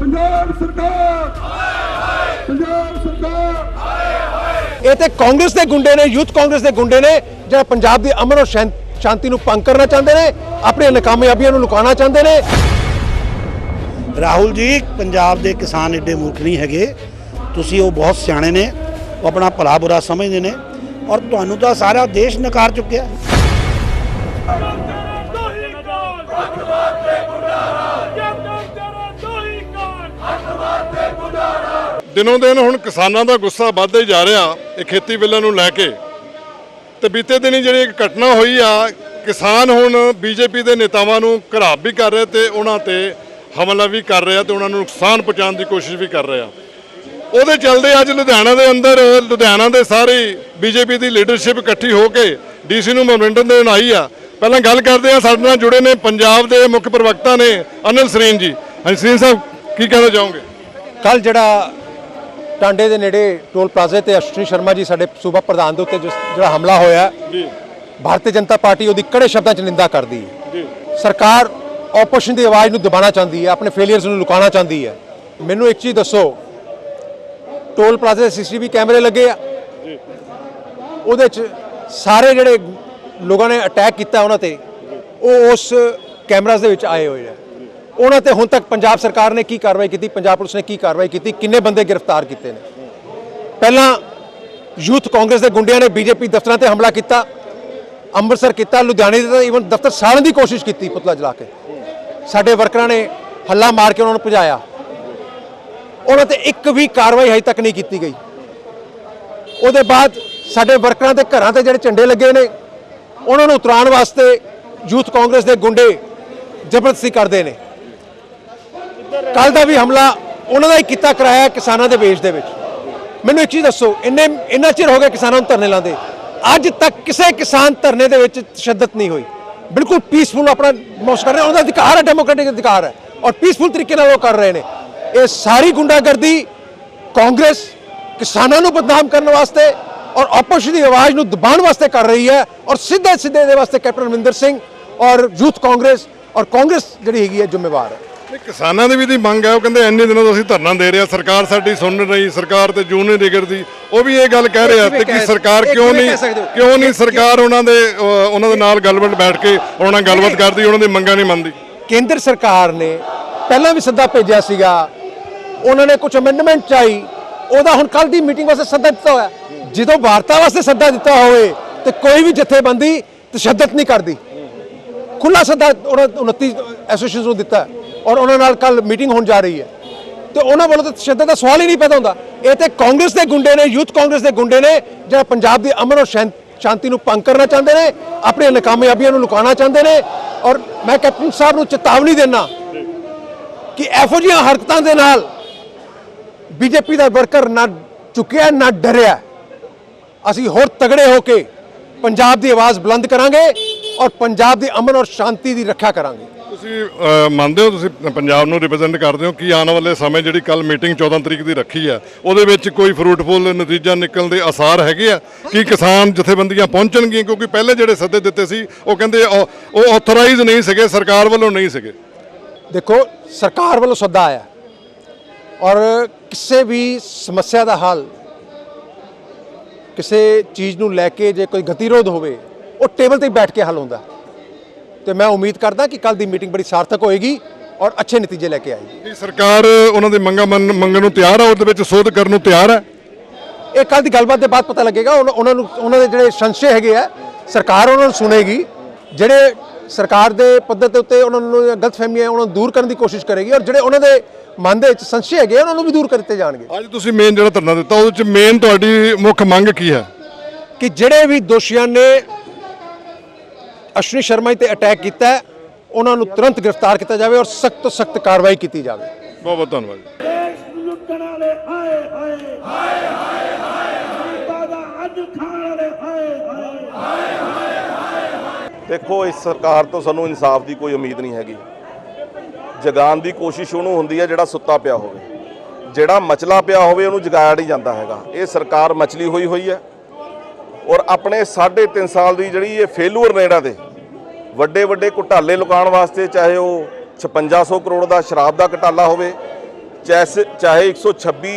पंजाब सरकार, पंजाब सरकार। ये तो कांग्रेस के गुंडे ने, यूथ कांग्रेस के गुंडे ने जो पंजाब की अमन और शांति को भंग करना चाहते हैं, अपनी नाकामयाबियों को लुकाना चाहते हैं। राहुल जी, पंजाब के किसान एडे मूर्ख नहीं है, तुसी वो बहुत सियाणे ने, वो अपना भला बुरा समझते हैं और तुहानू तो सारा देश नकार चुकिया। दिनों दिन हुण किसानां दा गुस्सा वधदा ही जा रहा है खेती बिल्लां नूं लैके। ते बीते दिन ही जिहड़ी एक घटना हुई आ, किसान हुण बीजेपी के नेतावां नूं घराव भी कर रहे ते उन्हां ते हमला भी कर रहे ते उन्हां नूं नुकसान पहुंचाउण दी कोशिश भी कर रहे। ਉਹਦੇ चलते अज लुधियाना के अंदर लुधियाना के सारी बीजेपी की लीडरशिप इकट्ठी होकर DC ਨੂੰ ਮੈਮੋਰੈਂਡਮ ਦੇਣ आई आ। पहला गल करते हैं, साडे नाल जुड़े ने पंजाब के मुख्य प्रवक्ता ने अनिल सरीन जी। हाँ सरीन साहब, की कहना चाहोगे? कल जिहड़ा टांडे के नेड़े टोल प्लाजे ते अश्विनी शर्मा जी साडे सूबा प्रधान दे उत्ते जिहड़ा हमला होया, भारतीय जनता पार्टी उहदी कड़े शब्दां च निंदा करदी है। सरकार ओपोजिशन की आवाज़ नूं दबाना चाहती है, अपने फेलियर्स नूं लुकाना चाहती है। मैनूं एक चीज़ दसो, टोल प्लाजे CCTV कैमरे लगे आ, उहदे च सारे जिहड़े लोगों ने अटैक किया उन्होंने उस कैमराज दे विच आए हुए हैं। उन्होंने हुण तक पंजाब सरकार ने की कार्रवाई की, पंजाब पुलिस ने की कार्रवाई की, किन्ने बंदे गिरफ्तार किए हैं? पहला यूथ कांग्रेस के गुंडिया ने बीजेपी दफ्तरां ते हमला किया, अंमृतसर किया, लुधियाने ते ईवन दफ्तर साड़न की कोशिश की, पुतला जला के साडे वर्करां ने हल्ला मार के उन्होंने भजाया। उन्होंने एक भी कार्रवाई अजे तक नहीं की गई। उसदे बाद साडे वर्करां दे घरां ते जिहड़े झंडे लगे ने उन्होंने उतराउण वास्ते यूथ कांग्रेस के गुंडे जबरदस्ती करते हैं। कल का भी हमला उन्होंने ही किया कराया किसानों के बेस दे विच। मैनूं एक चीज़ दसो, इन्ना चिर हो गया किसानों धरने लाते, अज तक किसी किसान धरने दे विच तशद्दद नहीं हुई, बिल्कुल पीसफुल अपना मोश कर रहे हैं। उनका अधिकार है, डेमोक्रेटिक अधिकार है और पीसफुल तरीके नाल वो कर रहे हैं। ये सारी गुंडागर्दी कांग्रेस किसानों को बदनाम करने वास्ते और ओपोजिशन की आवाज़ को दबाने वास्ते कर रही है और सीधे सीधे दे वास्ते कैप्टन अमरिंदर सिंह और यूथ कांग्रेस और कांग्रेस जिहड़ी हैगी है जिम्मेवार है। किसानों की भी मंग है, वो कहते इन्ने दिनों तो असीं धरना दे रहे, सरकार साडी सुन नहीं रही, सरकार ते जून नहीं निकलती। वो भी ये गल कह रहे हैं कि सरकार क्यों नहीं सरकार उन्होंने नाल गलबात बैठ के उन्होंने गलबात करती, उन्होंने मंगां नहीं मनती। केंद्र सरकार ने पहला भी सद्दा भेजा सीगा, उन्होंने कुछ अमेंडमेंट चाही, ਉਹਦਾ ਹੁਣ ਕੱਲ ਦੀ ਮੀਟਿੰਗ ਵਾਸਤੇ ਸੱਦਾ ਦਿੱਤਾ ਹੋਇਆ। ਜਦੋਂ ਵਾਰਤਾ ਵਾਸਤੇ ਸੱਦਾ ਦਿੱਤਾ ਹੋਵੇ ਤੇ ਕੋਈ ਵੀ ਜਥੇਬੰਦੀ ਤਸ਼ੱਦਦ ਨਹੀਂ ਕਰਦੀ, ਖੁੱਲਾ ਸੱਦਾ 29 ਐਸੋਸੀਏਸ਼ਨ ਨੂੰ ਦਿੱਤਾ ਔਰ ਉਹਨਾਂ ਨਾਲ ਕੱਲ ਮੀਟਿੰਗ ਹੋਣ ਜਾ ਰਹੀ ਹੈ ਤੇ ਉਹਨਾਂ ਵੱਲੋਂ ਤਾਂ ਤਸ਼ੱਦਦ ਦਾ ਸਵਾਲ ਹੀ ਨਹੀਂ ਪੈਦਾ ਹੁੰਦਾ। ਇਹ ਤੇ ਕਾਂਗਰਸ ਦੇ ਗੁੰਡੇ ਨੇ, ਯੂਥ ਕਾਂਗਰਸ ਦੇ ਗੁੰਡੇ ਨੇ ਜਿਹੜਾ ਪੰਜਾਬ ਦੀ ਅਮਨ ਔਰ ਸ਼ਾਂਤੀ ਨੂੰ ਭੰਗ ਕਰਨਾ ਚਾਹੁੰਦੇ ਨੇ, ਆਪਣੀਆਂ ਨਾਕਾਮਯਾਬੀਆਂ ਨੂੰ ਲੁਕਾਉਣਾ ਚਾਹੁੰਦੇ ਨੇ। ਔਰ ਮੈਂ ਕੈਪਟਨ ਸਾਹਿਬ ਨੂੰ ਚੇਤਾਵਨੀ ਦੇਣਾ ਕਿ ਇਹੋ ਜਿਹੀਆਂ ਹਰਕਤਾਂ ਦੇ ਨਾਲ बीजेपी का वर्कर ना चुकिया ना डरिया। असी होर तगड़े होके पंजाब की आवाज़ बुलंद करांगे और पंजाब की अमन और शांति की रक्षा करांगे। ਤੁਸੀਂ ਮੰਨਦੇ ਹੋ, ਤੁਸੀਂ ਪੰਜਾਬ ਨੂੰ ਰਿਪਰੈਜ਼ੈਂਟ ਕਰਦੇ ਹੋ ਕਿ ਆਉਣ ਵਾਲੇ ਸਮੇਂ ਜਿਹੜੀ ਕੱਲ ਮੀਟਿੰਗ 14 ਤਰੀਕ ਦੀ ਰੱਖੀ ਹੈ ਉਹਦੇ ਵਿੱਚ ਕੋਈ ਫਰੂਟਫੁਲ ਨਤੀਜਾ ਨਿਕਲਣ ਦੇ ਆਸਾਰ ਹੈਗੇ ਆ ਕਿ ਕਿਸਾਨ ਜਥੇਬੰਦੀਆਂ ਪਹੁੰਚਣਗੀਆਂ? ਕਿਉਂਕਿ ਪਹਿਲੇ ਜਿਹੜੇ ਸੱਦੇ ਦਿੱਤੇ ਸੀ ਉਹ ਕਹਿੰਦੇ ਉਹ ਆਥੋਰਾਈਜ਼ ਨਹੀਂ ਸੀਗੇ, ਸਰਕਾਰ ਵੱਲੋਂ ਨਹੀਂ ਸੀਗੇ। देखो, सरकार वालों सद्दा आया और किसी भी समस्या का हल, किसी चीज़ को लैके जो कोई गतिरोध होवे वो टेबल ते बैठ के हल होंदा। तो मैं उम्मीद करदा कि कल की मीटिंग बड़ी सार्थक होएगी और अच्छे नतीजे लैके आएगी। सरकार उन्होंने मंगां मंगण नूं तैयार है, उसदे विच सोध करन नूं तैयार है। ये कल की गलबात के बाद पता लगेगा। उन्होंने जिहड़े संशय हैगे आ, सरकार उन्होंने सुनेगी, जिहड़े सरकार के पद्धर के उत्ते उन्होंने गलतफहमियां उन्होंने दूर करने की कोशिश करेगी और जिहड़े उन्होंने मन के संशय है उन्होंने भी दूर करते जाएंगे। अज तुसीं मेन जिहड़ा धरना दिता उहदे च मेन तुहाडी मुख्य मंग की है? कि जिहड़े भी दोषियों ने अश्विनी शर्मा ते अटैक किया उन्होंने तुरंत गिरफ्तार किया जाए और सख्त तो सख्त कार्रवाई की जाए। बहुत बहुत धन्यवाद। देखो, इस सरकार तो सानू इंसाफ की कोई उम्मीद नहीं हैगी। जगान की कोशिश उन्होंने होंदी है जिहड़ा सुत्ता पिया होवे, जिहड़ा मचला पिया होवे उन्होंने जगाया नहीं जाता हैगा। ये सरकार मचली हुई है और अपने 3.5 साल की जिहड़ी ये फेलूअर ने इहड़ा दे वड्डे वड्डे घोटाले लुकाउण वास्ते, चाहे वो 5600 करोड़ का शराब का घोटाला होवे, ਚਾਹੇ 126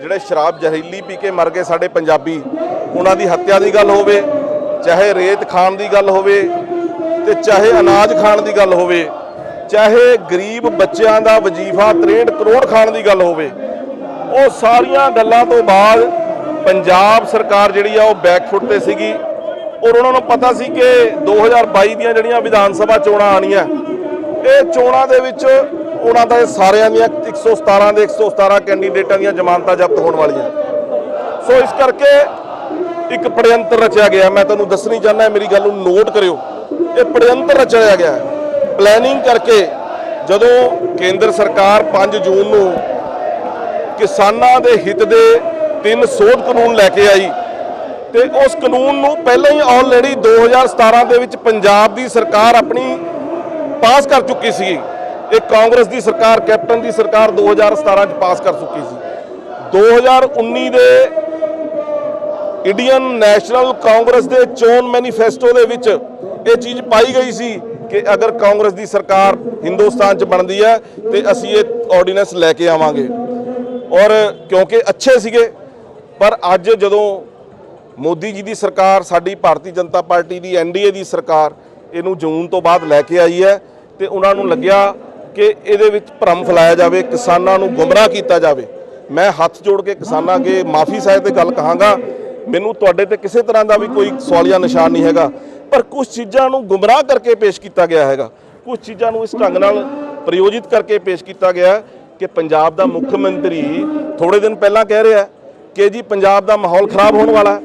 ਜਿਹੜੇ ਸ਼ਰਾਬ ਜ਼ਹਿਰੀਲੀ ਪੀ ਕੇ ਮਰ ਗਏ ਸਾਡੇ ਪੰਜਾਬੀ, ਉਹਨਾਂ ਦੀ ਹੱਤਿਆ ਦੀ ਗੱਲ ਹੋਵੇ, ਚਾਹੇ ਰੇਤ ਖਾਣ ਦੀ ਗੱਲ ਹੋਵੇ, ਤੇ ਚਾਹੇ ਅਨਾਜ ਖਾਣ ਦੀ ਗੱਲ ਹੋਵੇ, ਚਾਹੇ ਗਰੀਬ ਬੱਚਿਆਂ ਦਾ ਵਜੀਫਾ 63 ਕਰੋੜ ਖਾਣ ਦੀ ਗੱਲ ਹੋਵੇ, ਉਹ ਸਾਰੀਆਂ ਗੱਲਾਂ ਤੋਂ ਬਾਅਦ ਪੰਜਾਬ ਸਰਕਾਰ ਜਿਹੜੀ ਆ ਉਹ ਬੈਕਫੁੱਟ ਤੇ ਸੀਗੀ। ਔਰ ਉਹਨਾਂ ਨੂੰ ਪਤਾ ਸੀ ਕਿ 2022 ਦੀਆਂ ਜਿਹੜੀਆਂ ਵਿਧਾਨ ਸਭਾ ਚੋਣਾਂ ਆਣੀਆਂ, ਇਹ ਚੋਣਾਂ ਦੇ ਵਿੱਚ ਉਹਨਾਂ ਦਾ ਸਾਰਿਆਂ ਦੀਆਂ 117 ਦੇ 117 ਕੈਂਡੀਡੇਟਾਂ ਦੀਆਂ ਜ਼ਮਾਨਤਾਂ ਜ਼ਬਤ ਹੋਣ ਵਾਲੀਆਂ। ਸੋ ਇਸ ਕਰਕੇ ਇੱਕ ਪੜਯੰਤਰ ਰਚਿਆ ਗਿਆ। ਮੈਂ ਤੁਹਾਨੂੰ ਦੱਸਣੀ ਚਾਹੁੰਦਾ, ਮੇਰੀ ਗੱਲ ਨੂੰ ਨੋਟ ਕਰਿਓ। ਇਹ ਪੜਯੰਤਰ ਰਚਿਆ ਗਿਆ ਪਲੈਨਿੰਗ ਕਰਕੇ। ਜਦੋਂ ਕੇਂਦਰ ਸਰਕਾਰ 5 ਜੂਨ ਨੂੰ ਕਿਸਾਨਾਂ ਦੇ ਹਿੱਤ ਦੇ 3 ਸੋਧ ਕਾਨੂੰਨ ਲੈ ਕੇ ਆਈ, ਤੇ ਉਸ ਕਾਨੂੰਨ ਨੂੰ ਪਹਿਲਾਂ ਹੀ ਆਲਰੇਡੀ 2017 ਦੇ ਵਿੱਚ ਪੰਜਾਬ ਦੀ ਸਰਕਾਰ ਆਪਣੀ ਪਾਸ ਕਰ ਚੁੱਕੀ ਸੀ। ਇਹ ਕਾਂਗਰਸ ਦੀ ਸਰਕਾਰ, ਕੈਪਟਨ ਦੀ ਸਰਕਾਰ 2017 ਚ ਪਾਸ ਕਰ ਚੁੱਕੀ ਸੀ। 2019 ਦੇ ਇੰਡੀਅਨ ਨੈਸ਼ਨਲ ਕਾਂਗਰਸ ਦੇ ਚੋਣ ਮੈਨੀਫੈਸਟੋ ਦੇ ਵਿੱਚ ਇਹ ਚੀਜ਼ ਪਾਈ ਗਈ ਸੀ ਕਿ ਅਗਰ ਕਾਂਗਰਸ ਦੀ ਸਰਕਾਰ ਹਿੰਦੁਸਤਾਨ 'ਚ ਬਣਦੀ ਹੈ ਤੇ ਅਸੀਂ ਇਹ ਆਰਡੀਨੈਂਸ ਲੈ ਕੇ ਆਵਾਂਗੇ। ਔਰ ਕਿਉਂਕਿ ਅੱਛੇ ਸੀਗੇ, ਪਰ ਅੱਜ ਜਦੋਂ ਮੋਦੀ ਜੀ ਦੀ ਸਰਕਾਰ, ਸਾਡੀ ਭਾਰਤੀ ਜਨਤਾ ਪਾਰਟੀ ਦੀ ਐਨਡੀਏ ਦੀ ਸਰਕਾਰ ਇਹਨੂੰ ਜੂਨ ਤੋਂ ਬਾਅਦ ਲੈ ਕੇ ਆਈ ਹੈ, ਤੇ ਉਹਨਾਂ ਨੂੰ ਲੱਗਿਆ ਕਿ ਇਹਦੇ ਵਿੱਚ ਭਰਮ ਫੈਲਾਇਆ ਜਾਵੇ, ਕਿਸਾਨਾਂ ਨੂੰ ਗੁੰਮਰਾਹ ਕੀਤਾ ਜਾਵੇ। ਮੈਂ ਹੱਥ ਜੋੜ ਕੇ ਕਿਸਾਨਾਂ ਅੱਗੇ ਮਾਫੀ ਸਾਹਿਬ ਤੇ ਗੱਲ ਕਹਾਂਗਾ, ਮੈਨੂੰ ਤੁਹਾਡੇ ਤੇ ਕਿਸੇ ਤਰ੍ਹਾਂ ਦਾ ਵੀ ਕੋਈ ਸਵਾਲੀਆ ਨਿਸ਼ਾਨ ਨਹੀਂ ਹੈਗਾ, ਪਰ ਕੁਝ ਚੀਜ਼ਾਂ ਨੂੰ ਗੁੰਮਰਾਹ ਕਰਕੇ ਪੇਸ਼ ਕੀਤਾ ਗਿਆ ਹੈਗਾ, ਕੁਝ ਚੀਜ਼ਾਂ ਨੂੰ ਇਸ ਢੰਗ ਨਾਲ ਪ੍ਰਯੋਜਿਤ ਕਰਕੇ ਪੇਸ਼ ਕੀਤਾ ਗਿਆ ਕਿ ਪੰਜਾਬ ਦਾ ਮੁੱਖ ਮੰਤਰੀ ਥੋੜੇ ਦਿਨ ਪਹਿਲਾਂ ਕਹਿ ਰਿਹਾ ਕਿ ਜੀ ਪੰਜਾਬ ਦਾ ਮਾਹੌਲ ਖਰਾਬ ਹੋਣ ਵਾਲਾ ਹੈ।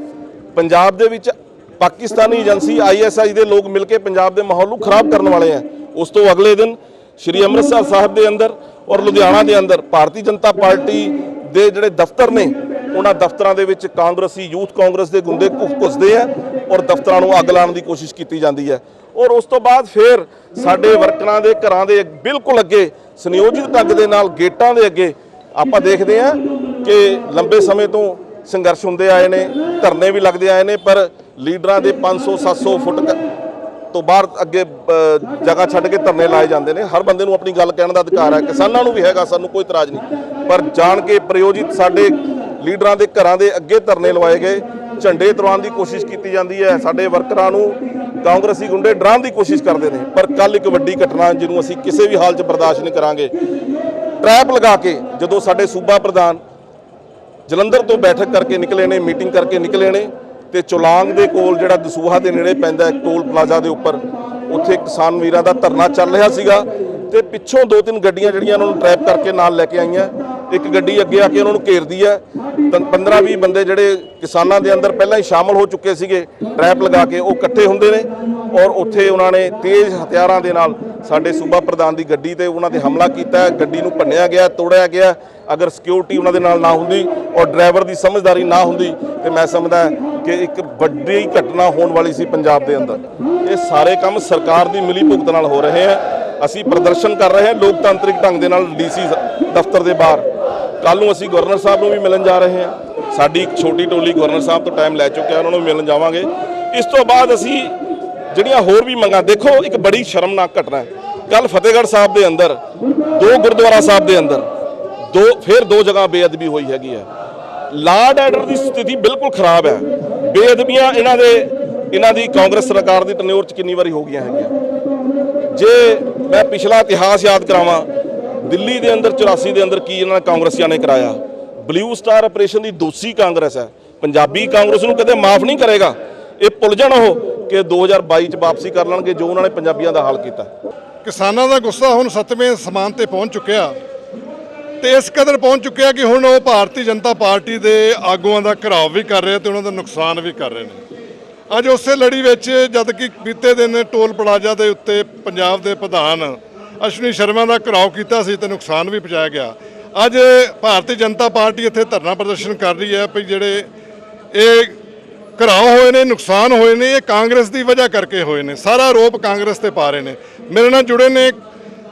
ਪੰਜਾਬ ਦੇ ਵਿੱਚ ਪਾਕਿਸਤਾਨੀ ਏਜੰਸੀ ISI ਦੇ ਲੋਕ ਮਿਲ ਕੇ ਪੰਜਾਬ ਦੇ ਮਾਹੌਲ ਨੂੰ ਖਰਾਬ ਕਰਨ ਵਾਲੇ ਆ। ਉਸ ਤੋਂ ਅਗਲੇ ਦਿਨ ਸ਼੍ਰੀ ਅੰਮ੍ਰਿਤਸਰ ਸਾਹਿਬ ਦੇ ਅੰਦਰ ਔਰ ਲੁਧਿਆਣਾ ਦੇ ਅੰਦਰ ਭਾਰਤੀ ਜਨਤਾ ਪਾਰਟੀ ਦੇ ਜਿਹੜੇ ਦਫ਼ਤਰ ਨੇ, ਉਹਨਾਂ ਦਫ਼ਤਰਾਂ ਦੇ ਵਿੱਚ ਕਾਂਗਰਸੀ ਯੂਥ ਕਾਂਗਰਸ ਦੇ ਗੁੰਡੇ ਘੁਸਦੇ ਆ ਔਰ ਦਫ਼ਤਰਾਂ ਨੂੰ ਅੱਗ ਲਾਉਣ ਦੀ ਕੋਸ਼ਿਸ਼ ਕੀਤੀ ਜਾਂਦੀ ਹੈ। ਔਰ ਉਸ ਤੋਂ ਬਾਅਦ ਫਿਰ ਸਾਡੇ ਵਰਕਰਾਂ ਦੇ ਘਰਾਂ ਦੇ ਬਿਲਕੁਲ ਅੱਗੇ ਸੰਯੋਜਿਤ ਢੰਗ ਦੇ ਨਾਲ ਗੇਟਾਂ ਦੇ ਅੱਗੇ ਆਪਾਂ ਦੇਖਦੇ ਹਾਂ ਕਿ ਲੰਬੇ ਸਮੇਂ ਤੋਂ ਸੰਘਰਸ਼ ਹੁੰਦੇ ਆਏ ਨੇ, ਧਰਨੇ ਵੀ ਲੱਗਦੇ ਆਏ ਨੇ, ਪਰ ਲੀਡਰਾਂ ਦੇ 500-700 ਫੁੱਟ ਤੋਂ ਬਾਹਰ ਅੱਗੇ ਜਗ੍ਹਾ ਛੱਡ ਕੇ ਧਰਨੇ ਲਾਏ ਜਾਂਦੇ ਨੇ। ਹਰ ਬੰਦੇ ਨੂੰ ਆਪਣੀ ਗੱਲ ਕਹਿਣ ਦਾ ਅਧਿਕਾਰ ਹੈ, ਕਿਸਾਨਾਂ ਨੂੰ ਵੀ ਹੈਗਾ, ਸਾਨੂੰ ਕੋਈ ਇਤਰਾਜ਼ ਨਹੀਂ, ਪਰ ਜਾਣ ਕੇ ਪ੍ਰਯੋਜਿਤ ਸਾਡੇ ਲੀਡਰਾਂ ਦੇ ਘਰਾਂ ਦੇ ਅੱਗੇ ਧਰਨੇ ਲਵਾਏ ਗਏ, ਝੰਡੇ ਤਰਾਉਣ ਦੀ ਕੋਸ਼ਿਸ਼ ਕੀਤੀ ਜਾਂਦੀ ਹੈ, ਸਾਡੇ ਵਰਕਰਾਂ ਨੂੰ ਕਾਂਗਰਸੀ ਗੁੰਡੇ ਡਰਾਉਣ ਦੀ ਕੋਸ਼ਿਸ਼ ਕਰਦੇ ਨੇ। ਪਰ ਕੱਲ ਇੱਕ ਵੱਡੀ ਘਟਨਾ ਜਿਹਨੂੰ ਅਸੀਂ ਕਿਸੇ ਵੀ ਹਾਲ 'ਚ ਬਰਦਾਸ਼ਤ ਨਹੀਂ ਕਰਾਂਗੇ, ਟਰੈਪ ਲਗਾ ਕੇ ਜਦੋਂ ਸਾਡੇ ਸੂਬਾ ਪ੍ਰਧਾਨ ਜਲੰਧਰ ਤੋਂ ਬੈਠਕ ਕਰਕੇ ਨਿਕਲੇ ਨੇ, ਮੀਟਿੰਗ ਕਰਕੇ ਨਿਕਲੇ ਨੇ, ਤੇ ਚੁਲਾਂਗ ਦੇ ਕੋਲ ਜਿਹੜਾ ਦਸੂਹਾ ਦੇ ਨੇੜੇ ਪੈਂਦਾ ਟੋਲ ਪਲਾਜ਼ਾ ਦੇ ਉੱਪਰ, ਉੱਥੇ ਕਿਸਾਨ ਵੀਰਾਂ ਦਾ ਧਰਨਾ ਚੱਲ ਰਿਹਾ ਸੀਗਾ, ਤੇ ਪਿੱਛੋਂ 2-3 ਗੱਡੀਆਂ ਜਿਹੜੀਆਂ ਉਹਨਾਂ ਨੂੰ ਟਰੈਪ ਕਰਕੇ ਨਾਲ ਲੈ ਕੇ ਆਈਆਂ। ਇੱਕ ਗੱਡੀ ਅੱਗੇ ਆ ਕੇ ਉਹਨਾਂ ਨੂੰ ਘੇਰਦੀ ਹੈ, 15-20 ਬੰਦੇ ਜਿਹੜੇ ਕਿਸਾਨਾਂ ਦੇ ਅੰਦਰ ਪਹਿਲਾਂ ਹੀ ਸ਼ਾਮਲ ਹੋ ਚੁੱਕੇ ਸੀਗੇ, ਟਰੈਪ ਲਗਾ ਕੇ ਉਹ ਇਕੱਠੇ ਹੁੰਦੇ ਨੇ, ਔਰ ਉੱਥੇ ਉਹਨਾਂ ਨੇ ਤੇਜ਼ ਹਥਿਆਰਾਂ ਦੇ ਨਾਲ ਸਾਡੇ ਸੂਬਾ ਪ੍ਰਧਾਨ ਦੀ ਗੱਡੀ ਤੇ ਉਹਨਾਂ ਤੇ ਹਮਲਾ ਕੀਤਾ। ਗੱਡੀ ਨੂੰ ਭੰਨਿਆ ਗਿਆ, ਤੋੜਿਆ ਗਿਆ। ਅਗਰ ਸਿਕਿਉਰਿਟੀ ਉਹਨਾਂ ਦੇ ਨਾਲ ਨਾ ਹੁੰਦੀ ਔਰ ਡਰਾਈਵਰ ਦੀ ਸਮਝਦਾਰੀ ਨਾ ਹੁੰਦੀ ਤੇ ਮੈਂ ਸਮਝਦਾ ਕਿ ਇੱਕ ਵੱਡੀ ਘਟਨਾ ਹੋਣ ਵਾਲੀ ਸੀ ਪੰਜਾਬ ਦੇ ਅੰਦਰ। ਇਹ ਸਾਰੇ ਕੰਮ ਸਰਕਾਰ ਦੀ ਮਿਲੀ ਭੁਗਤ ਨਾਲ ਹੋ ਰਹੇ ਆ। ਅਸੀਂ ਪ੍ਰਦਰਸ਼ਨ ਕਰ ਰਹੇ ਹਾਂ ਲੋਕਤਾਂਤਰਿਕ ਢੰਗ ਦੇ ਨਾਲ DC ਦਫ਼ਤਰ ਦੇ ਬਾਹਰ। ਕੱਲ ਨੂੰ ਅਸੀਂ ਗਵਰਨਰ ਸਾਹਿਬ ਨੂੰ ਵੀ ਮਿਲਣ ਜਾ ਰਹੇ ਹਾਂ। ਸਾਡੀ ਇੱਕ ਛੋਟੀ ਟੋਲੀ ਗਵਰਨਰ ਸਾਹਿਬ ਤੋਂ ਟਾਈਮ ਲੈ ਚੁੱਕਿਆ, ਉਹਨਾਂ ਨੂੰ ਮਿਲਣ ਜਾਵਾਂਗੇ। ਇਸ ਤੋਂ ਬਾਅਦ ਅਸੀਂ ਜਿਹੜੀਆਂ ਹੋਰ ਵੀ ਮੰਗਾਂ, ਦੇਖੋ ਇੱਕ ਬੜੀ ਸ਼ਰਮਨਾਕ ਘਟਨਾ ਹੈ। ਕੱਲ ਫਤਿਹਗੜ੍ਹ ਸਾਹਿਬ ਦੇ ਅੰਦਰ 2 ਗੁਰਦੁਆਰਾ ਸਾਹਿਬ ਦੇ ਅੰਦਰ ਫਿਰ 2 ਜਗ੍ਹਾ ਬੇਅਦਬੀ ਹੋਈ ਹੈਗੀ ਹੈ। ਲਾਅ ਆਰਡਰ ਦੀ ਸਥਿਤੀ ਬਿਲਕੁਲ ਖਰਾਬ ਹੈ। ਬੇਅਦਬੀਆਂ ਇਹਨਾਂ ਦੀ ਕਾਂਗਰਸ ਸਰਕਾਰ ਦੀ ਟਨਿਓਰ 'ਚ ਕਿੰਨੀ ਵਾਰੀ ਹੋ ਗਈਆਂ ਹੈਗੀਆਂ। ਜੇ ਮੈਂ ਪਿਛਲਾ ਇਤਿਹਾਸ ਯਾਦ ਕਰਾਵਾਂ, ਦਿੱਲੀ ਦੇ ਅੰਦਰ 84 ਦੇ ਅੰਦਰ ਕੀ ਇਹਨਾਂ ਨੇ ਕਾਂਗਰਸੀਆਂ ਨੇ ਕਰਾਇਆ। ਬਲੂ ਸਟਾਰ ਆਪਰੇਸ਼ਨ ਦੀ ਦੋਸ਼ੀ ਕਾਂਗਰਸ ਹੈ। ਪੰਜਾਬੀ ਕਾਂਗਰਸ ਨੂੰ ਕਦੇ ਮਾਫ ਨਹੀਂ ਕਰੇਗਾ। ਇਹ ਭੁੱਲ ਜਾਣ ਉਹ ਕਿ 2022 ਚ ਵਾਪਸੀ ਕਰ ਲੈਣਗੇ ਜੋ ਉਹਨਾਂ ਨੇ ਪੰਜਾਬੀਆਂ ਦਾ ਹਾਲ ਕੀਤਾ। ਕਿਸਾਨਾਂ ਦਾ ਗੁੱਸਾ ਹੁਣ 7ਵੇਂ ਅਸਮਾਨ ਤੇ ਪਹੁੰਚ ਚੁੱਕਿਆ, ਤੇ ਇਸ ਕਦਰ ਪਹੁੰਚ ਚੁੱਕਿਆ ਕਿ ਹੁਣ ਉਹ ਭਾਰਤੀ ਜਨਤਾ ਪਾਰਟੀ ਦੇ ਆਗੂਆਂ ਦਾ ਘਿਰਾਓ ਵੀ ਕਰ ਰਹੇ ਤੇ ਉਹਨਾਂ ਦਾ ਨੁਕਸਾਨ ਵੀ ਕਰ ਰਹੇ ਨੇ। ਅੱਜ ਉਸੇ ਲੜੀ ਵਿੱਚ ਜਦ ਕਿ ਬੀਤੇ ਦਿਨ ਟੋਲ ਪਲਾਜ਼ਾ ਦੇ ਉੱਤੇ ਪੰਜਾਬ ਦੇ ਪ੍ਰਧਾਨ ਅਸ਼ਵਨੀ ਸ਼ਰਮਾ ਦਾ ਘਿਰਾਓ ਕੀਤਾ ਸੀ ਤੇ ਨੁਕਸਾਨ ਵੀ ਪਹੁੰਚਾਇਆ ਗਿਆ। ਅੱਜ ਭਾਰਤੀ ਜਨਤਾ ਪਾਰਟੀ ਇੱਥੇ ਧਰਨਾ ਪ੍ਰਦਰਸ਼ਨ ਕਰ ਰਹੀ ਹੈ ਵੀ ਜਿਹੜੇ ਇਹ ਘਿਰਾਓ ਹੋਏ ਨੇ, ਨੁਕਸਾਨ ਹੋਏ ਨੇ, ਇਹ ਕਾਂਗਰਸ ਦੀ ਵਜ੍ਹਾ ਕਰਕੇ ਹੋਏ ਨੇ। ਸਾਰਾ ਆਰੋਪ ਕਾਂਗਰਸ ਤੇ ਪਾ ਰਹੇ ਨੇ। ਮੇਰੇ ਨਾਲ ਜੁੜੇ ਨੇ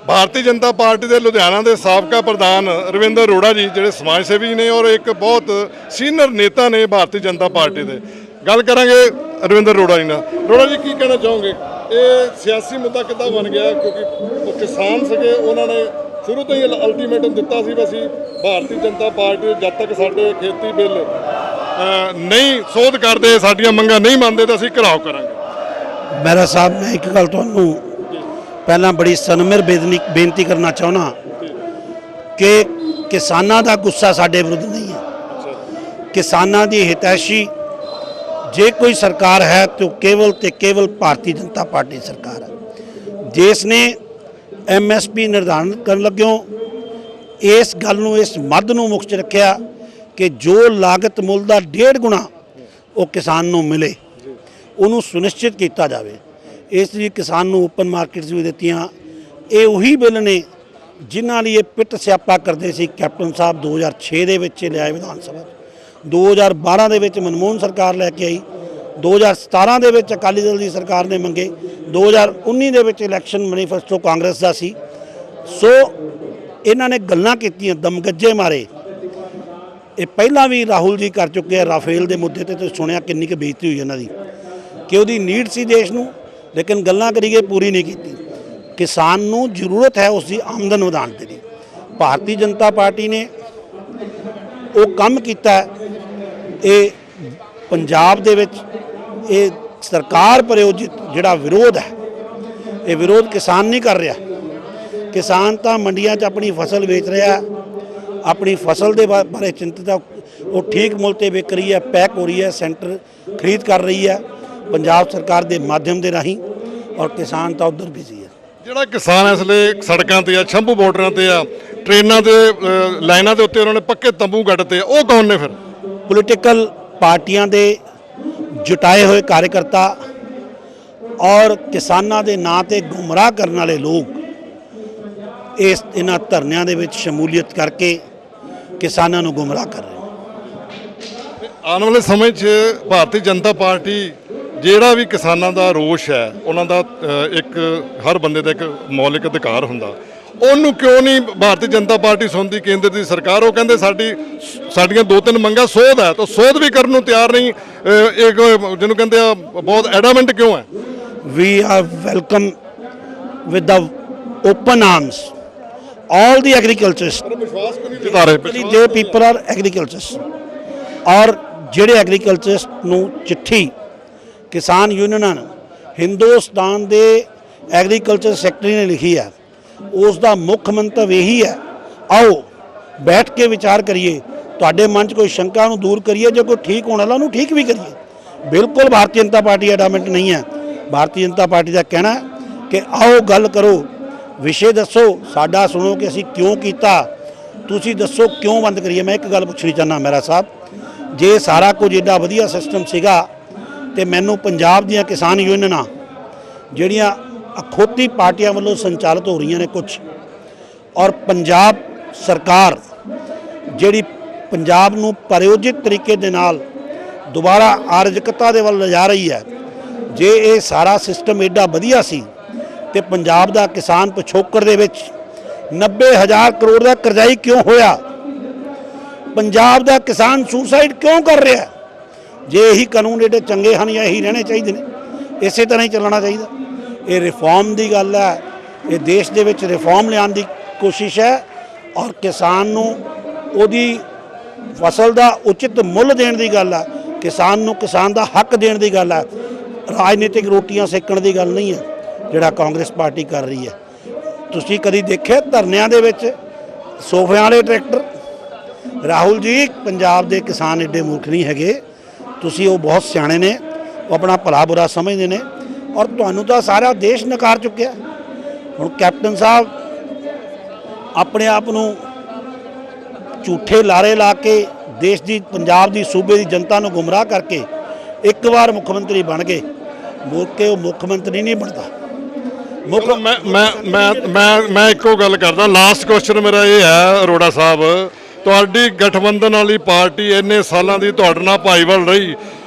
ਭਾਰਤੀ ਜਨਤਾ ਪਾਰਟੀ ਦੇ ਲੁਧਿਆਣਾ ਦੇ ਸਾਬਕਾ ਪ੍ਰਧਾਨ ਰਵਿੰਦਰ ਅਰੋੜਾ ਜੀ, ਜਿਹੜੇ ਸਮਾਜ ਸੇਵੀ ਨੇ ਔਰ ਇੱਕ ਬਹੁਤ ਸੀਨੀਅਰ ਨੇਤਾ ਨੇ ਭਾਰਤੀ ਜਨਤਾ ਪਾਰਟੀ ਦੇ। ਗੱਲ ਕਰਾਂਗੇ ਰਵਿੰਦਰ ਅਰੋੜਾ ਜੀ ਨਾਲ। ਅਰੋੜਾ ਜੀ, ਕੀ ਕਹਿਣਾ ਚਾਹੋਗੇ? ਇਹ ਸਿਆਸੀ ਮੁੱਦਾ ਕਿੱਦਾਂ ਬਣ ਗਿਆ? ਕਿਉਂਕਿ ਉਹ ਕਿਸਾਨ ਸੀਗੇ, ਉਹਨਾਂ ਨੇ ਸ਼ੁਰੂ ਤੋਂ ਹੀ ਅਲਟੀਮੇਟਮ ਦਿੱਤਾ ਸੀ ਵੀ ਅਸੀਂ ਭਾਰਤੀ ਜਨਤਾ ਪਾਰਟੀ ਜਦ ਤੱਕ ਸਾਡੇ ਖੇਤੀ ਬਿੱਲ ਨਹੀਂ ਸੋਧ ਕਰਦੇ, ਸਾਡੀਆਂ ਮੰਗਾਂ ਨਹੀਂ ਮੰਨਦੇ ਤਾਂ ਅਸੀਂ ਘਿਰਾਓ ਕਰਾਂਗੇ। ਮੇਰਾ ਸਾਹਿਬ, ਮੈਂ ਇੱਕ ਗੱਲ ਤੁਹਾਨੂੰ ਪਹਿਲਾਂ ਬੜੀ ਸਨਮਰ ਬੇਨਤੀ ਕਰਨਾ ਚਾਹੁੰਦਾ ਕਿ ਕਿਸਾਨਾਂ ਦਾ ਗੁੱਸਾ ਸਾਡੇ ਵਿਰੁੱਧ ਨਹੀਂ ਹੈ। ਕਿਸਾਨਾਂ ਦੀ ਹਿਤੈਸ਼ੀ ਜੇ ਕੋਈ ਸਰਕਾਰ ਹੈ ਤਾਂ ਕੇਵਲ ਤੇ ਕੇਵਲ ਭਾਰਤੀ ਜਨਤਾ ਪਾਰਟੀ ਸਰਕਾਰ ਹੈ, ਜਿਸ ਨੇ MSP ਨਿਰਧਾਰਨ ਕਰਨ ਲੱਗਿਓ ਇਸ ਗੱਲ ਨੂੰ, ਇਸ ਮੱਦ ਨੂੰ ਮੁੱਖ 'ਚ ਰੱਖਿਆ ਕਿ ਜੋ ਲਾਗਤ ਮੁੱਲ ਦਾ 1.5 ਗੁਣਾ ਉਹ ਕਿਸਾਨ ਨੂੰ ਮਿਲੇ, ਉਹਨੂੰ ਸੁਨਿਸ਼ਚਿਤ ਕੀਤਾ ਜਾਵੇ। ਇਸ ਲਈ ਕਿਸਾਨ ਨੂੰ ਓਪਨ ਮਾਰਕੀਟਸ ਵੀ ਦਿੱਤੀਆਂ। ਇਹ ਉਹੀ ਬਿੱਲ ਨੇ ਜਿਨ੍ਹਾਂ ਲਈ ਇਹ ਪਿੱਟ ਸਿਆਪਾ ਕਰਦੇ ਸੀ ਕੈਪਟਨ ਸਾਹਿਬ 2006 ਦੇ ਵਿੱਚ ਲਿਆਏ ਵਿਧਾਨ ਸਭਾ, 2012 ਦੇ ਵਿੱਚ ਮਨਮੋਹਨ ਸਰਕਾਰ ਲੈ ਕੇ ਆਈ, 2017 ਦੇ ਵਿੱਚ ਅਕਾਲੀ ਦਲ ਦੀ ਸਰਕਾਰ ਨੇ ਮੰਗੇ, 2019 ਦੇ ਵਿੱਚ ਇਲੈਕਸ਼ਨ ਮੈਨੀਫੈਸਟੋ ਕਾਂਗਰਸ ਦਾ ਸੀ। ਸੋ ਇਹਨਾਂ ਨੇ ਗੱਲਾਂ ਕੀਤੀਆਂ, ਦਮਗੱਜੇ ਮਾਰੇ। ਇਹ ਪਹਿਲਾਂ ਵੀ ਰਾਹੁਲ ਜੀ ਕਰ ਚੁੱਕੇ ਆ ਰਾਫੇਲ ਦੇ ਮੁੱਦੇ ਤੇ ਤੁਸੀਂ ਸੁਣਿਆ ਕਿੰਨੀ ਕੁ ਬੇਇੱਜ਼ਤੀ ਹੋਈ ਇਹਨਾਂ ਦੀ, ਕਿ ਉਹਦੀ ਨੀਡ ਸੀ ਦੇਸ਼ ਨੂੰ, ਲੇਕਿਨ ਗੱਲਾਂ ਕਰੀਏ ਪੂਰੀ ਨਹੀਂ ਕੀਤੀ। ਕਿਸਾਨ ਨੂੰ ਜ਼ਰੂਰਤ ਹੈ ਉਸ ਦੀ ਆਮਦਨ ਵਧਾਉਣ ਦੇ ਲਈ। ਭਾਰਤੀ ਜਨਤਾ ਪਾਰਟੀ ਨੇ ਉਹ ਕੰਮ ਕੀਤਾ। ਇਹ ਪੰਜਾਬ ਦੇ ਵਿੱਚ ਇਹ ਸਰਕਾਰ ਪ੍ਰਯੋਜਿਤ ਜਿਹੜਾ ਵਿਰੋਧ ਹੈ, ਇਹ ਵਿਰੋਧ ਕਿਸਾਨ ਨਹੀਂ ਕਰ ਰਿਹਾ। ਕਿਸਾਨ ਤਾਂ ਮੰਡੀਆਂ 'ਚ ਆਪਣੀ ਫਸਲ ਵੇਚ ਰਿਹਾ, ਆਪਣੀ ਫਸਲ ਦੇ ਬਾਰੇ ਚਿੰਤਤ ਹੈ, ਉਹ ਠੀਕ ਮੁੱਲ ਤੇ ਵਿਕ ਰਹੀ ਹੈ, ਪੈਕ ਹੋ ਰਹੀ ਹੈ, ਸੈਂਟਰ ਖਰੀਦ ਕਰ ਰਹੀ ਹੈ ਪੰਜਾਬ ਸਰਕਾਰ ਦੇ ਮਾਧਿਅਮ ਦੇ ਰਾਹੀਂ, ਔਰ ਕਿਸਾਨ ਤਾਂ ਉਧਰ ਬਿਜ਼ੀ ਹੈ। ਜਿਹੜਾ ਕਿਸਾਨ ਇਸ ਵੇਲੇ ਸੜਕਾਂ ਤੇ ਆ, ਸ਼ੰਭੂ ਬਾਰਡਰਾਂ ਤੇ ਆ, ਟ੍ਰੇਨਾਂ ਦੇ ਲਾਈਨਾਂ ਦੇ ਉੱਤੇ ਉਹਨਾਂ ਨੇ ਪੱਕੇ ਤੰਬੂ ਗੱਡਤੇ ਆ, ਉਹ ਕੌਣ ਨੇ ਫਿਰ? ਪੋਲੀਟੀਕਲ ਪਾਰਟੀਆਂ ਦੇ ਜੁਟਾਏ ਹੋਏ ਕਾਰਜਕਰਤਾ ਔਰ ਕਿਸਾਨਾਂ ਦੇ ਨਾਂ ਤੇ ਗੁੰਮਰਾਹ ਕਰਨ ਵਾਲੇ ਲੋਕ ਇਹਨਾਂ ਧਰਨਿਆਂ ਦੇ ਵਿੱਚ ਸ਼ਮੂਲੀਅਤ ਕਰਕੇ ਕਿਸਾਨਾਂ ਨੂੰ ਗੁੰਮਰਾਹ ਕਰ ਰਹੇ ਨੇ। ਆਉਣ ਵਾਲੇ ਸਮੇਂ 'ਚ ਭਾਰਤੀ ਜਨਤਾ ਪਾਰਟੀ ਜਿਹੜਾ ਵੀ ਕਿਸਾਨਾਂ ਦਾ ਰੋਸ਼ ਹੈ, ਉਹਨਾਂ ਦਾ ਇੱਕ ਹਰ ਬੰਦੇ ਦਾ ਇੱਕ ਮੌਲਿਕ ਅਧਿਕਾਰ ਹੁੰਦਾ, ਉਹਨੂੰ ਕਿਉਂ ਨਹੀਂ ਭਾਰਤੀ ਜਨਤਾ ਪਾਰਟੀ ਸੁਣਦੀ? ਕੇਂਦਰ ਦੀ ਸਰਕਾਰ ਉਹ ਕਹਿੰਦੇ ਸਾਡੀਆਂ 2-3 ਮੰਗਾਂ ਸੋਧ ਹੈ, ਤਾਂ ਸੋਧ ਵੀ ਕਰਨ ਨੂੰ ਤਿਆਰ ਨਹੀਂ। ਇੱਕ ਜਿਹਨੂੰ ਕਹਿੰਦੇ ਆ ਬਹੁਤ ਐਡਾਮੈਂਟ ਕਿਉਂ ਹੈ? We are welcome with the open arms all the agriculturists, ਵਿਸ਼ਵਾਸ ਕਿਉਂ ਨਹੀਂ ਜਤਾ ਰਹੇ? they people are agriculturists, ਔਰ ਜਿਹੜੇ ਐਗਰੀਕਲਚਰਿਸਟ ਨੂੰ ਚਿੱਠੀ ਕਿਸਾਨ ਯੂਨੀਅਨਾਂ ਨੇ ਹਿੰਦੁਸਤਾਨ ਦੇ ਐਗਰੀਕਲਚਰ ਸੈਕਟਰੀ ਨੇ ਲਿਖੀ ਹੈ, ਉਸ ਦਾ ਮੁੱਖ ਮੰਤਵ ਇਹੀ ਹੈ, ਆਓ ਬੈਠ ਕੇ ਵਿਚਾਰ ਕਰੀਏ, ਤੁਹਾਡੇ ਮਨ 'ਚ ਕੋਈ ਸ਼ੰਕਾ ਨੂੰ ਦੂਰ ਕਰੀਏ, ਜੇ ਕੋਈ ਠੀਕ ਹੋਣ ਵਾਲਾ ਉਹਨੂੰ ਠੀਕ ਵੀ ਕਰੀਏ। ਬਿਲਕੁਲ ਭਾਰਤੀ ਜਨਤਾ ਪਾਰਟੀ ਐਡਾਮੈਂਟ ਨਹੀਂ ਹੈ। ਭਾਰਤੀ ਜਨਤਾ ਪਾਰਟੀ ਦਾ ਕਹਿਣਾ ਕਿ ਆਓ ਗੱਲ ਕਰੋ, ਵਿਸ਼ੇ ਦੱਸੋ, ਸਾਡਾ ਸੁਣੋ ਕਿ ਅਸੀਂ ਕਿਉਂ ਕੀਤਾ, ਤੁਸੀਂ ਦੱਸੋ ਕਿਉਂ ਬੰਦ ਕਰੀਏ। ਮੈਂ ਇੱਕ ਗੱਲ ਪੁੱਛਣੀ ਚਾਹੁੰਦਾ ਮੇਰਾ ਸਾਹਿਬ, ਜੇ ਸਾਰਾ ਕੁਝ ਐਡਾ ਵਧੀਆ ਸਿਸਟਮ ਸੀਗਾ ਤੇ ਮੈਨੂੰ ਪੰਜਾਬ ਦੀਆਂ ਕਿਸਾਨ ਯੂਨੀਅਨਾਂ ਜਿਹੜੀਆਂ ਅਖੌਤੀ ਪਾਰਟੀਆਂ ਵੱਲੋਂ ਸੰਚਾਲਿਤ ਹੋ ਰਹੀਆਂ ਨੇ ਕੁਝ, ਔਰ ਪੰਜਾਬ ਸਰਕਾਰ ਜਿਹੜੀ ਪੰਜਾਬ ਨੂੰ ਪ੍ਰਯੋਜਿਤ ਤਰੀਕੇ ਦੇ ਨਾਲ ਦੁਬਾਰਾ ਆਰਜਕਤਾ ਦੇ ਵੱਲ ਲਿਜਾ ਰਹੀ ਹੈ, ਜੇ ਇਹ ਸਾਰਾ ਸਿਸਟਮ ਐਡਾ ਵਧੀਆ ਸੀ ਤੇ ਪੰਜਾਬ ਦਾ ਕਿਸਾਨ ਪਿਛੋਕੜ ਦੇ ਵਿੱਚ 90,000 ਕਰੋੜ ਦਾ ਕਰਜ਼ਾਈ ਕਿਉਂ ਹੋਇਆ? ਪੰਜਾਬ ਦਾ ਕਿਸਾਨ ਸੁਸਾਈਡ ਕਿਉਂ ਕਰ ਰਿਹਾ? ਜੇ ਇਹੀ ਕਾਨੂੰਨ ਏਡੇ ਚੰਗੇ ਹਨ ਜਾਂ ਇਹੀ ਰਹਿਣੇ ਚਾਹੀਦੇ ਨੇ, ਇਸੇ ਤਰ੍ਹਾਂ ਹੀ ਚੱਲਣਾ ਚਾਹੀਦਾ। ਇਹ ਰਿਫਾਰਮ ਦੀ ਗੱਲ ਹੈ, ਇਹ ਦੇਸ਼ ਦੇ ਵਿੱਚ ਰਿਫਾਰਮ ਲਿਆਉਣ ਦੀ ਕੋਸ਼ਿਸ਼ ਹੈ, ਔਰ ਕਿਸਾਨ ਨੂੰ ਉਹਦੀ ਫਸਲ ਦਾ ਉਚਿਤ ਮੁੱਲ ਦੇਣ ਦੀ ਗੱਲ ਹੈ, ਕਿਸਾਨ ਨੂੰ ਕਿਸਾਨ ਦਾ ਹੱਕ ਦੇਣ ਦੀ ਗੱਲ ਹੈ। ਰਾਜਨੀਤਿਕ ਰੋਟੀਆਂ ਸੇਕਣ ਦੀ ਗੱਲ ਨਹੀਂ ਹੈ ਜਿਹੜਾ ਕਾਂਗਰਸ ਪਾਰਟੀ ਕਰ ਰਹੀ ਹੈ। ਤੁਸੀਂ ਕਦੀ ਦੇਖਿਆ ਧਰਨਿਆਂ ਦੇ ਵਿੱਚ ਸੋਫਿਆਂ ਵਾਲੇ ਟਰੈਕਟਰ? ਰਾਹੁਲ ਜੀ, ਪੰਜਾਬ ਦੇ ਕਿਸਾਨ ਏਡੇ ਮੂਰਖ ਨਹੀਂ ਹੈਗੇ, ਤੁਸੀਂ ਉਹ ਬਹੁਤ ਸਿਆਣੇ ਨੇ, ਉਹ ਆਪਣਾ ਭਲਾ ਬੁਰਾ ਸਮਝਦੇ ਨੇ, ਔਰ ਤੁਹਾਨੂੰ ਤਾਂ ਸਾਰਾ ਦੇਸ਼ ਨਕਾਰ ਚੁੱਕਿਆ। ਹੁਣ ਕੈਪਟਨ ਸਾਹਿਬ ਆਪਣੇ ਆਪ ਨੂੰ ਝੂਠੇ ਲਾਰੇ ਲਾ ਕੇ ਦੇਸ਼ ਦੀ, ਪੰਜਾਬ ਦੀ, ਸੂਬੇ ਦੀ ਜਨਤਾ ਨੂੰ ਗੁੰਮਰਾਹ ਕਰਕੇ ਇੱਕ ਵਾਰ ਮੁੱਖ ਮੰਤਰੀ ਬਣ ਗਏ, ਮੁੜ ਕੇ ਉਹ ਮੁੱਖ ਮੰਤਰੀ ਨਹੀਂ ਬਣਦਾ। ਮੈਂ ਇੱਕੋ ਗੱਲ ਕਰਦਾ, ਲਾਸਟ ਕੁਐਸਚਨ ਮੇਰਾ ਇਹ ਹੈ ਅਰੋੜਾ ਸਾਹਿਬ, ਤੁਹਾਡੀ ਗਠਬੰਧਨ ਵਾਲੀ ਪਾਰਟੀ ਇੰਨੇ ਸਾਲਾਂ ਦੀ ਤੁਹਾਡੇ ਨਾਲ ਭਾਈਵਾਲ ਰਹੀ,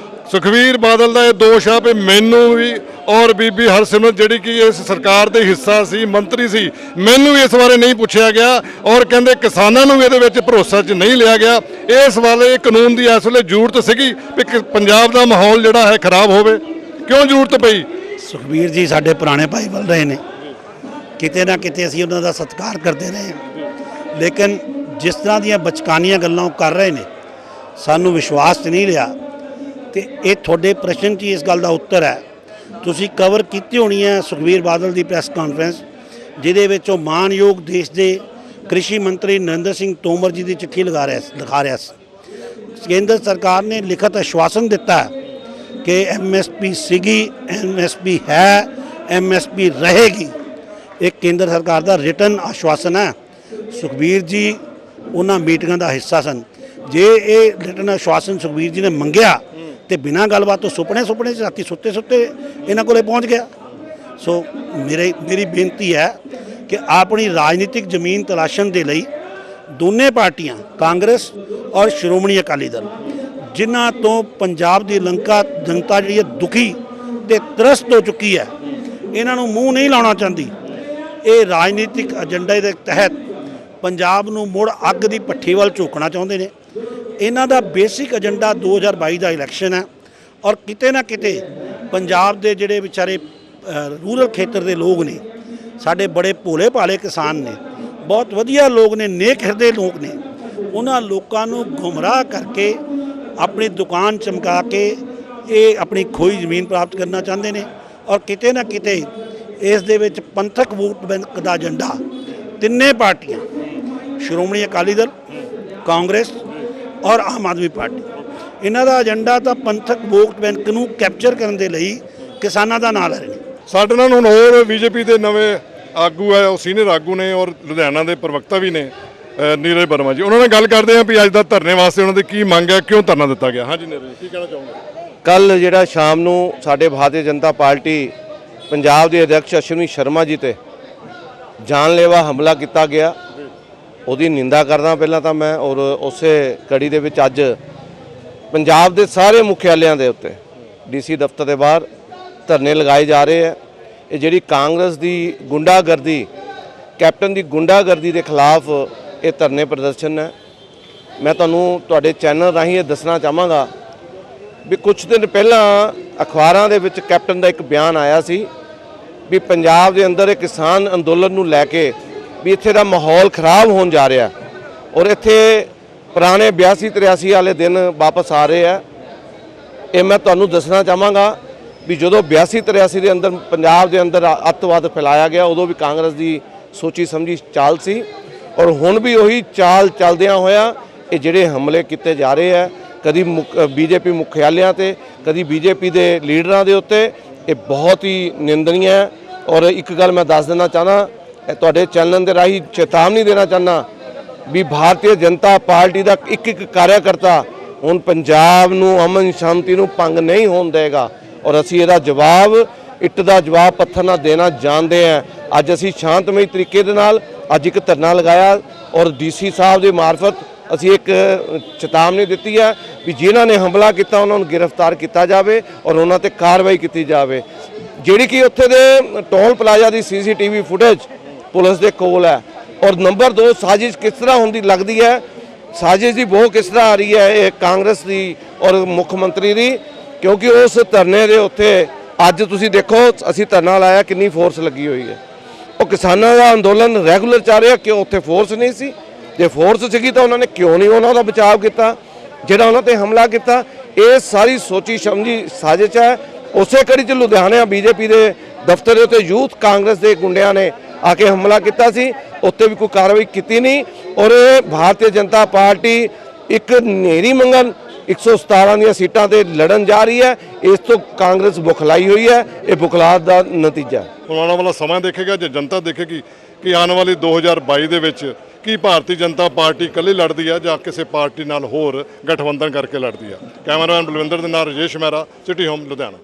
ਸੁਖਬੀਰ ਬਾਦਲ ਦਾ ਇਹ ਦੋਸ਼ ਆ ਵੀ ਮੈਨੂੰ ਵੀ ਔਰ ਬੀਬੀ ਹਰਸਿਮਰਤ ਜਿਹੜੀ ਕਿ ਇਸ ਸਰਕਾਰ ਦੇ ਹਿੱਸਾ ਸੀ, ਮੰਤਰੀ ਸੀ, ਮੈਨੂੰ ਵੀ ਇਸ ਬਾਰੇ ਨਹੀਂ ਪੁੱਛਿਆ ਗਿਆ, ਔਰ ਕਹਿੰਦੇ ਕਿਸਾਨਾਂ ਨੂੰ ਵੀ ਇਹਦੇ ਵਿੱਚ ਭਰੋਸਾ 'ਚ ਨਹੀਂ ਲਿਆ ਗਿਆ। ਇਸ ਵਾਲੇ ਕਾਨੂੰਨ ਦੀ ਇਸ ਵੇਲੇ ਜ਼ਰੂਰਤ ਸੀਗੀ ਵੀ ਪੰਜਾਬ ਦਾ ਮਾਹੌਲ ਜਿਹੜਾ ਹੈ ਖਰਾਬ ਹੋਵੇ, ਕਿਉਂ ਜ਼ਰੂਰਤ ਪਈ? ਸੁਖਬੀਰ ਜੀ ਸਾਡੇ ਪੁਰਾਣੇ ਭਾਈ ਬਲ ਰਹੇ ਨੇ, ਕਿਤੇ ਨਾ ਕਿਤੇ ਅਸੀਂ ਉਹਨਾਂ ਦਾ ਸਤਿਕਾਰ ਕਰਦੇ ਰਹੇ ਹਾਂ, ਲੇਕਿਨ ਜਿਸ ਤਰ੍ਹਾਂ ਦੀਆਂ ਬਚਕਾਨੀਆਂ ਗੱਲਾਂ ਉਹ ਕਰ ਰਹੇ ਨੇ, ਸਾਨੂੰ ਵਿਸ਼ਵਾਸ 'ਚ ਨਹੀਂ ਰਿਹਾ। ਤੇ ਇਹ ਤੁਹਾਡੇ ਪ੍ਰਸ਼ਨ 'ਚ ਹੀ ਇਸ ਗੱਲ ਦਾ ਉੱਤਰ ਹੈ। ਤੁਸੀਂ ਕਵਰ ਕੀਤੀ ਹੋਣੀ ਹੈ ਸੁਖਬੀਰ ਬਾਦਲ ਦੀ ਪ੍ਰੈਸ ਕਾਨਫਰੰਸ, ਜਿਹਦੇ ਵਿੱਚ ਉਹ ਮਾਨਯੋਗ ਦੇਸ਼ ਦੇ ਕ੍ਰਿਸ਼ੀ ਮੰਤਰੀ ਨਰਿੰਦਰ ਸਿੰਘ ਤੋਮਰ ਜੀ ਦੀ ਚਿੱਠੀ ਲਿਖਾ ਰਿਹਾ ਸੀ। ਕੇਂਦਰ ਸਰਕਾਰ ਨੇ ਲਿਖਤ ਆਸ਼ਵਾਸਨ ਦਿੱਤਾ ਕਿ MSP ਸੀਗੀ, MSP ਹੈ, MSP ਰਹੇਗੀ। ਇਹ ਕੇਂਦਰ ਸਰਕਾਰ ਦਾ ਰਿਟਨ ਆਸ਼ਵਾਸਨ ਹੈ। ਸੁਖਬੀਰ ਜੀ ਉਹਨਾਂ ਮੀਟਿੰਗਾਂ ਦਾ ਹਿੱਸਾ ਸਨ। ਜੇ ਇਹ ਰਿਟਨ ਆਸ਼ਵਾਸਨ ਸੁਖਬੀਰ ਜੀ ਨੇ ਮੰਗਿਆ ਤੇ ਬਿਨਾਂ ਗੱਲਬਾਤ ਤੋਂ ਸੁਪਨੇ 'ਚ ਰਾਤੀ ਸੁੱਤੇ ਇਹਨਾਂ ਕੋਲੇ ਪਹੁੰਚ ਗਿਆ। ਸੋ ਮੇਰੀ ਬੇਨਤੀ ਹੈ ਕਿ ਆਪਣੀ ਰਾਜਨੀਤਿਕ ਜ਼ਮੀਨ ਤਲਾਸ਼ਣ ਦੇ ਲਈ ਦੋਨੇ ਪਾਰਟੀਆਂ ਕਾਂਗਰਸ ਔਰ ਸ਼੍ਰੋਮਣੀ ਅਕਾਲੀ ਦਲ, ਜਿਨ੍ਹਾਂ ਤੋਂ ਪੰਜਾਬ ਦੀ ਲੰਕਾ ਜਨਤਾ ਜਿਹੜੀ ਹੈ ਦੁਖੀ ਤੇ ਤਰਸਤ ਹੋ ਚੁੱਕੀ ਹੈ, ਇਹਨਾਂ ਨੂੰ ਮੂੰਹ ਨਹੀਂ ਲਾਉਣਾ ਚਾਹੁੰਦੀ। ਇਹ ਰਾਜਨੀਤਿਕ ਏਜੰਡੇ ਦੇ ਤਹਿਤ ਪੰਜਾਬ ਨੂੰ ਮੁੜ ਅੱਗ ਦੀ ਭੱਠੀ ਵੱਲ ਝੋਕਣਾ ਚਾਹੁੰਦੇ ਨੇ। ਇਹਨਾਂ ਦਾ ਬੇਸਿਕ ਏਜੰਡਾ 2022 ਦਾ ਇਲੈਕਸ਼ਨ ਹੈ ਔਰ ਕਿਤੇ ਨਾ ਕਿਤੇ ਪੰਜਾਬ ਦੇ ਜਿਹੜੇ ਵਿਚਾਰੇ ਰੂਰਲ ਖੇਤਰ ਦੇ ਲੋਕ ਨੇ, ਸਾਡੇ ਬੜੇ ਭੋਲੇ ਭਾਲੇ ਕਿਸਾਨ ਨੇ, ਬਹੁਤ ਵਧੀਆ ਲੋਕ ਨੇ, ਨੇਕ ਹਿਰਦੇ ਲੋਕ ਨੇ, ਉਹਨਾਂ ਲੋਕਾਂ ਨੂੰ ਗੁੰਮਰਾਹ ਕਰਕੇ ਆਪਣੀ ਦੁਕਾਨ ਚਮਕਾ ਕੇ ਇਹ ਆਪਣੀ ਖੋਈ ਜ਼ਮੀਨ ਪ੍ਰਾਪਤ ਕਰਨਾ ਚਾਹੁੰਦੇ ਨੇ। ਔਰ ਕਿਤੇ ਨਾ ਕਿਤੇ ਇਸ ਦੇ ਵਿੱਚ ਪੰਥਕ ਵੋਟ ਬੈਂਕ ਦਾ ਏਜੰਡਾ ਤਿੰਨੇ ਪਾਰਟੀਆਂ ਸ਼੍ਰੋਮਣੀ ਅਕਾਲੀ ਦਲ, ਕਾਂਗਰਸ ਔਰ ਆਮ ਆਦਮੀ ਪਾਰਟੀ, ਇਹਨਾਂ ਦਾ ਏਜੰਡਾ ਤਾਂ ਪੰਥਕ ਵੋਟ ਬੈਂਕ ਨੂੰ ਕੈਪਚਰ ਕਰਨ ਦੇ ਲਈ ਕਿਸਾਨਾਂ ਦਾ ਨਾਂ ਲੈ ਰਹੇ ਨੇ। ਸਾਡੇ ਨਾਲ ਹੁਣ ਹੋਰ ਬੀਜੇਪੀ ਦੇ ਨਵੇਂ ਆਗੂ ਹੈ, ਉਹ ਸੀਨੀਅਰ ਆਗੂ ਨੇ ਔਰ ਲੁਧਿਆਣਾ ਦੇ ਪ੍ਰਵਕਤਾ ਵੀ ਨੇ, ਨੀਰਜ ਵਰਮਾ ਜੀ। ਉਹਨਾਂ ਨਾਲ ਗੱਲ ਕਰਦੇ ਹਾਂ ਵੀ ਅੱਜ ਦਾ ਧਰਨੇ ਵਾਸਤੇ ਉਹਨਾਂ ਦੀ ਕੀ ਮੰਗ ਹੈ, ਕਿਉਂ ਧਰਨਾ ਦਿੱਤਾ ਗਿਆ। ਹਾਂਜੀ ਨੀਰਜ ਜੀ, ਕੀ ਕਹਿਣਾ ਚਾਹੋਗੇ? ਕੱਲ ਜਿਹੜਾ ਸ਼ਾਮ ਨੂੰ ਸਾਡੇ ਭਾਰਤੀ ਜਨਤਾ ਪਾਰਟੀ ਪੰਜਾਬ ਦੇ ਅਧਿਕਸ਼ ਅਸ਼ਵਨੀ ਸ਼ਰਮਾ ਜੀ ਤੇ ਜਾਨਲੇਵਾ ਹਮਲਾ ਕੀਤਾ ਗਿਆ, ਉਹਦੀ ਨਿੰਦਾ ਕਰਦਾ ਪਹਿਲਾਂ ਤਾਂ ਮੈਂ। ਔਰ ਉਸੇ ਕੜੀ ਦੇ ਵਿੱਚ ਅੱਜ ਪੰਜਾਬ ਦੇ ਸਾਰੇ ਮੁਖਿਆਲਿਆਂ ਦੇ ਉੱਤੇ DC ਦਫ਼ਤਰ ਦੇ ਬਾਹਰ ਧਰਨੇ ਲਗਾਏ ਜਾ ਰਹੇ ਹੈ। ਇਹ ਜਿਹੜੀ ਕਾਂਗਰਸ ਦੀ ਗੁੰਡਾਗਰਦੀ, ਕੈਪਟਨ ਦੀ ਗੁੰਡਾਗਰਦੀ ਦੇ ਖਿਲਾਫ ਇਹ ਧਰਨੇ ਪ੍ਰਦਰਸ਼ਨ ਹੈ। ਮੈਂ ਤੁਹਾਨੂੰ ਤੁਹਾਡੇ ਚੈਨਲ ਰਾਹੀਂ ਇਹ ਦੱਸਣਾ ਚਾਹਾਂਗਾ ਵੀ ਕੁਝ ਦਿਨ ਪਹਿਲਾਂ ਅਖਬਾਰਾਂ ਦੇ ਵਿੱਚ ਕੈਪਟਨ ਦਾ ਇੱਕ ਬਿਆਨ ਆਇਆ ਸੀ ਵੀ ਪੰਜਾਬ ਦੇ ਅੰਦਰ ਇਹ ਕਿਸਾਨ ਅੰਦੋਲਨ ਨੂੰ ਲੈ ਕੇ ਵੀ ਇੱਥੇ ਦਾ ਮਾਹੌਲ ਖਰਾਬ ਹੋਣ ਜਾ ਰਿਹਾ ਔਰ ਇੱਥੇ ਪੁਰਾਣੇ 82-83 ਵਾਲੇ ਦਿਨ ਵਾਪਸ ਆ ਰਹੇ ਆ। ਇਹ ਮੈਂ ਤੁਹਾਨੂੰ ਦੱਸਣਾ ਚਾਹਾਂਗਾ ਵੀ ਜਦੋਂ 82-83 ਦੇ ਅੰਦਰ ਪੰਜਾਬ ਦੇ ਅੰਦਰ ਅੱਤਵਾਦ ਫੈਲਾਇਆ ਗਿਆ, ਉਦੋਂ ਵੀ ਕਾਂਗਰਸ ਦੀ ਸੋਚੀ ਸਮਝੀ ਚਾਲ ਸੀ ਔਰ ਹੁਣ ਵੀ ਉਹੀ ਚਾਲ ਚੱਲਦਿਆਂ ਹੋਇਆ ਇਹ ਜਿਹੜੇ ਹਮਲੇ ਕੀਤੇ ਜਾ ਰਹੇ ਆ, ਕਦੀ ਬੀਜੇਪੀ ਮੁਖਿਆਲਿਆਂ ਤੇ, ਕਦੀ ਬੀਜੇਪੀ ਦੇ ਲੀਡਰਾਂ ਦੇ ਉੱਤੇ, ਇਹ ਬਹੁਤ ਹੀ ਨਿੰਦਨੀय ਹੈ। ਔਰ ਇੱਕ ਗੱਲ ਮੈਂ ਦੱਸ ਦੇਣਾ ਚਾਹੁੰਦਾ, ਤੁਹਾਡੇ ਚੈਨਲ ਦੇ ਰਾਹੀਂ ਚੇਤਾਵਨੀ ਦੇਣਾ ਚਾਹੁੰਦਾ ਵੀ ਭਾਰਤੀ ਜਨਤਾ ਪਾਰਟੀ ਦਾ ਇੱਕ ਕਾਰਿਆਕਰਤਾ ਹੁਣ ਪੰਜਾਬ ਨੂੰ ਅਮਨ ਸ਼ਾਂਤੀ ਨੂੰ ਭੰਗ ਨਹੀਂ ਹੋਣ ਦੇਗਾ ਔਰ ਅਸੀਂ ਇਹਦਾ ਜਵਾਬ ਇੱਟ ਦਾ ਜਵਾਬ ਪੱਥਰ ਨਾਲ ਦੇਣਾ ਜਾਣਦੇ ਹਾਂ। ਅੱਜ ਅਸੀਂ ਸ਼ਾਂਤਮਈ ਤਰੀਕੇ ਦੇ ਨਾਲ ਅੱਜ ਇੱਕ ਧਰਨਾ ਲਗਾਇਆ ਔਰ DC ਸਾਹਿਬ ਦੇ ਮਾਰਫਤ ਅਸੀਂ ਇੱਕ ਚੇਤਾਵਨੀ ਦਿੱਤੀ ਹੈ ਵੀ ਜਿਨ੍ਹਾਂ ਨੇ ਹਮਲਾ ਕੀਤਾ ਉਹਨਾਂ ਨੂੰ ਗ੍ਰਿਫਤਾਰ ਕੀਤਾ ਜਾਵੇ ਔਰ ਉਹਨਾਂ ਤੇ ਕਾਰਵਾਈ ਕੀਤੀ ਜਾਵੇ। ਜਿਹੜੀ ਕਿ ਉੱਥੇ ਦੇ ਟੋਲ ਪਲਾਜ਼ਾ ਦੀ CCTV ਫੁਟੇਜ ਪੁਲਿਸ ਦੇ ਕੋਲ ਹੈ। ਔਰ ਨੰਬਰ 2, ਸਾਜ਼ਿਸ਼ ਕਿਸ ਤਰ੍ਹਾਂ ਹੁੰਦੀ ਲੱਗਦੀ ਹੈ, ਸਾਜ਼ਿਸ਼ ਦੀ ਬਹੁਤ ਕਿਸ ਤਰ੍ਹਾਂ ਆ ਰਹੀ ਹੈ ਇਹ ਕਾਂਗਰਸ ਦੀ ਔਰ ਮੁੱਖ ਮੰਤਰੀ ਦੀ, ਕਿਉਂਕਿ ਉਸ ਧਰਨੇ ਦੇ ਉੱਤੇ ਅੱਜ ਤੁਸੀਂ ਦੇਖੋ ਅਸੀਂ ਧਰਨਾ ਲਾਇਆ, ਕਿੰਨੀ ਫੋਰਸ ਲੱਗੀ ਹੋਈ ਹੈ। ਉਹ ਕਿਸਾਨਾਂ ਦਾ ਅੰਦੋਲਨ ਰੈਗੂਲਰ ਚੱਲ ਰਿਹਾ, ਕਿਉਂ ਉੱਥੇ ਫੋਰਸ ਨਹੀਂ ਸੀ? ਜੇ ਫੋਰਸ ਸੀਗੀ ਤਾਂ ਉਹਨਾਂ ਨੇ ਕਿਉਂ ਨਹੀਂ ਉਹਨਾਂ ਦਾ ਬਚਾਅ ਕੀਤਾ, ਜਿਹੜਾ ਉਹਨਾਂ ਤੇ ਹਮਲਾ ਕੀਤਾ? ਇਹ ਸਾਰੀ ਸੋਚੀ ਸਮਝੀ ਸਾਜ਼ਿਸ਼ ਹੈ। ਉਸੇ ਕੜੀ 'ਚ ਲੁਧਿਆਣਾ BJP ਦੇ ਦਫ਼ਤਰ ਦੇ ਉੱਤੇ ਯੂਥ ਕਾਂਗਰਸ ਦੇ ਗੁੰਡਿਆਂ ਨੇ ਆ ਕੇ ਹਮਲਾ ਕੀਤਾ ਸੀ, ਉੱਤੇ ਵੀ ਕੋਈ ਕਾਰਵਾਈ ਕੀਤੀ ਨਹੀਂ। ਔਰ ਭਾਰਤੀ ਜਨਤਾ ਪਾਰਟੀ ਇੱਕ ਨੇਰੀ ਮੰਗਣ 117 ਦੀਆਂ ਸੀਟਾਂ ਤੇ ਲੜਨ ਜਾ ਰਹੀ ਹੈ। ਇਸ ਤੋਂ ਕਾਂਗਰਸ ਬੁਖਲਾਈ ਹੋਈ ਹੈ, ਇਹ ਬੁਖਲਾਹਟ ਦਾ ਨਤੀਜਾ। ਆਉਣ ਵਾਲਾ ਸਮਾਂ ਦੇਖੇਗਾ, ਜੇ ਜਨਤਾ ਦੇਖੇਗੀ ਕਿ ਆਉਣ ਵਾਲੀ 2022 ਦੇ ਵਿੱਚ ਕੀ ਭਾਰਤੀ ਜਨਤਾ ਪਾਰਟੀ ਇਕੱਲੀ ਲੜਦੀ ਹੈ ਜਾਂ ਕਿਸੇ ਪਾਰਟੀ ਨਾਲ ਹੋਰ ਗਠਬੰਧਨ ਕਰਕੇ ਲੜਦੀ ਹੈ। ਕੈਮਰਾਮੈਨ ਬਲਵਿੰਦਰ ਦੇ ਨਾਲ ਰਾਜੇਸ਼ ਮਹਿਰਾ, ਸਿਟੀ ਹੋਮ ਲੁਧਿਆਣਾ।